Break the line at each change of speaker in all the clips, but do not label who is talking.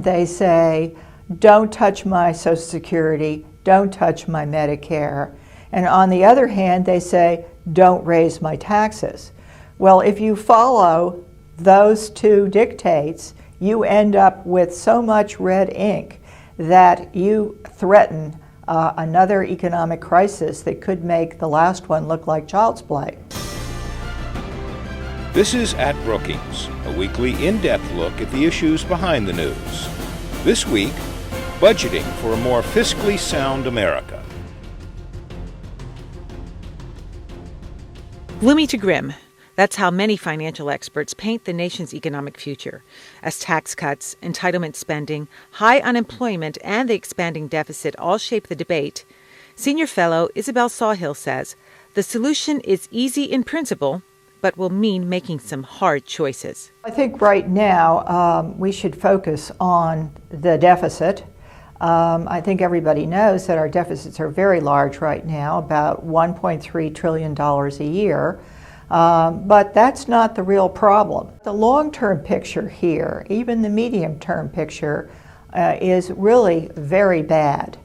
They say, don't touch my Social Security, don't touch my Medicare. And on the other hand, they say, don't raise my taxes. Well, if you follow those two dictates, you end up with so much red ink that you threaten another economic crisis that could make the last one look like child's play.
This is At Brookings, a weekly in-depth look at the issues behind the news. This week, budgeting for a more fiscally sound America.
Gloomy to grim. That's how many financial experts paint the nation's economic future, as tax cuts, entitlement spending, high unemployment, and the expanding deficit all shape the debate. Senior fellow Isabel Sawhill says the solution is easy in principle, but will mean making some hard choices.
I think right now we should focus on the deficit. I think everybody knows that our deficits are very large right now, about $1.3 trillion a year. But that's not the real problem. The long-term picture here, even the medium-term picture, is really very bad.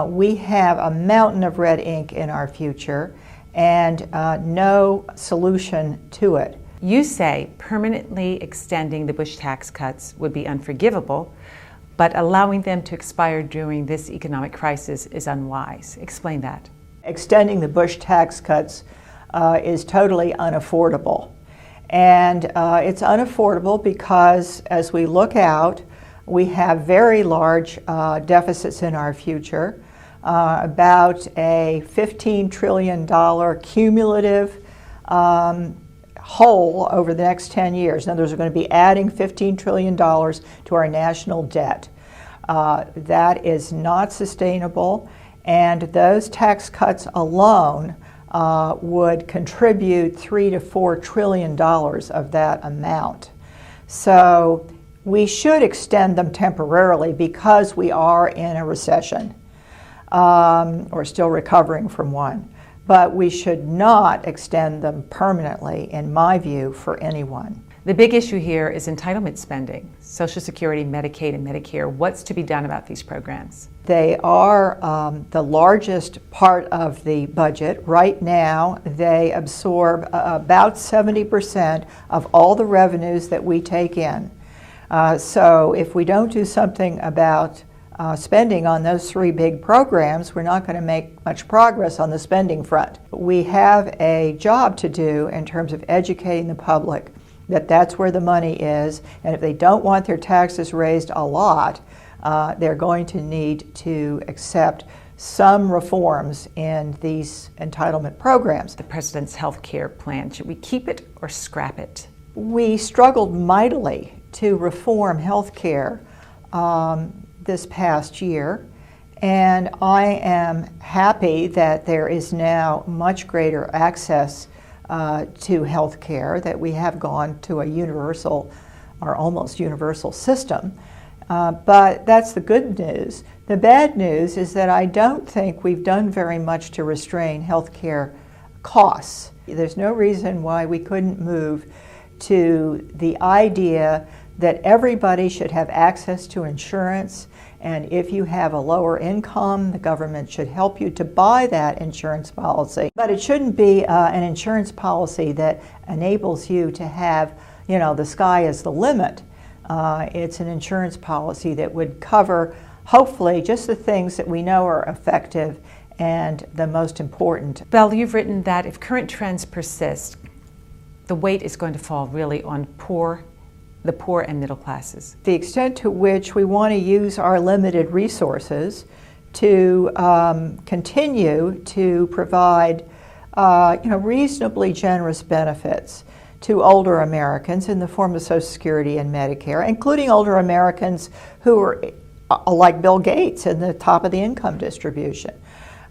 We have a mountain of red ink in our future and no solution to it.
You say permanently extending the Bush tax cuts would be unforgivable, but allowing them to expire during this economic crisis is unwise. Explain that.
Extending the Bush tax cuts is totally unaffordable. And it's unaffordable because as we look out, we have very large deficits in our future, about a $15 trillion cumulative hole over the next 10 years. In other words, we're going to be adding $15 trillion to our national debt. That is not sustainable, and those tax cuts alone would contribute $3 to $4 trillion of that amount. So we should extend them temporarily because we are in a recession, or still recovering from one. But we should not extend them permanently, in my view, for anyone.
The big issue here is entitlement spending, Social Security, Medicaid, and Medicare. What's to be done about these programs?
They are the largest part of the budget. Right now, they absorb about 70% of all the revenues that we take in. So if we don't do something about spending on those three big programs, we're not going to make much progress on the spending front. We have a job to do in terms of educating the public that that's where the money is, and if they don't want their taxes raised a lot, they're going to need to accept some reforms in these entitlement programs.
The president's health care plan, should we keep it or scrap it?
We struggled mightily to reform health care this past year, and I am happy that there is now much greater access to health care, that we have gone to a universal or almost universal system. But that's the good news. The bad news is that I don't think we've done very much to restrain health care costs. There's no reason why we couldn't move to the idea that everybody should have access to insurance, and if you have a lower income, the government should help you to buy that insurance policy. But it shouldn't be an insurance policy that enables you to have, the sky is the limit. It's an insurance policy that would cover, hopefully, just the things that we know are effective and the most important.
Belle, you've written that if current trends persist, the weight is going to fall really on the poor and middle classes.
The extent to which we want to use our limited resources to continue to provide reasonably generous benefits to older Americans in the form of Social Security and Medicare, including older Americans who are like Bill Gates in the top of the income distribution,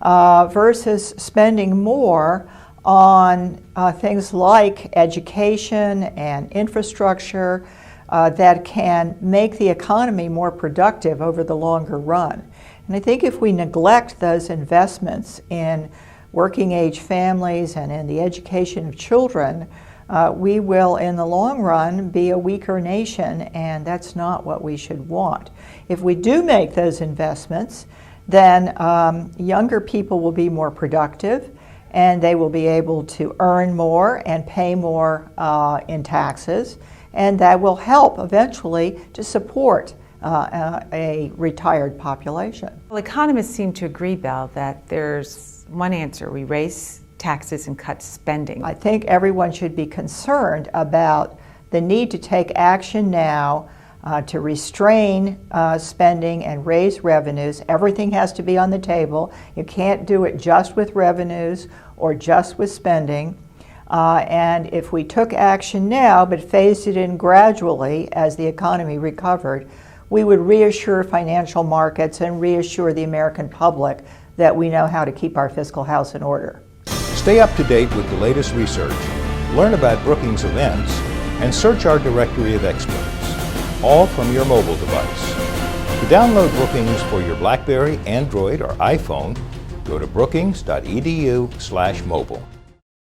versus spending more on things like education and infrastructure that can make the economy more productive over the longer run. And I think if we neglect those investments in working age families and in the education of children, we will, in the long run, be a weaker nation, and that's not what we should want. If we do make those investments, then younger people will be more productive, and they will be able to earn more and pay more in taxes, and that will help eventually to support a retired population.
Well, economists seem to agree, Belle, that there's one answer: we raise taxes and cut spending.
I think everyone should be concerned about the need to take action now to restrain spending and raise revenues. Everything has to be on the table. You can't do it just with revenues or just with spending. And if we took action now but phased it in gradually as the economy recovered, we would reassure financial markets and reassure the American public that we know how to keep our fiscal house in order.
Stay up to date with the latest research, learn about Brookings events, and search our directory of experts, all from your mobile device. To download Brookings for your BlackBerry, Android, or iPhone, go to brookings.edu/mobile.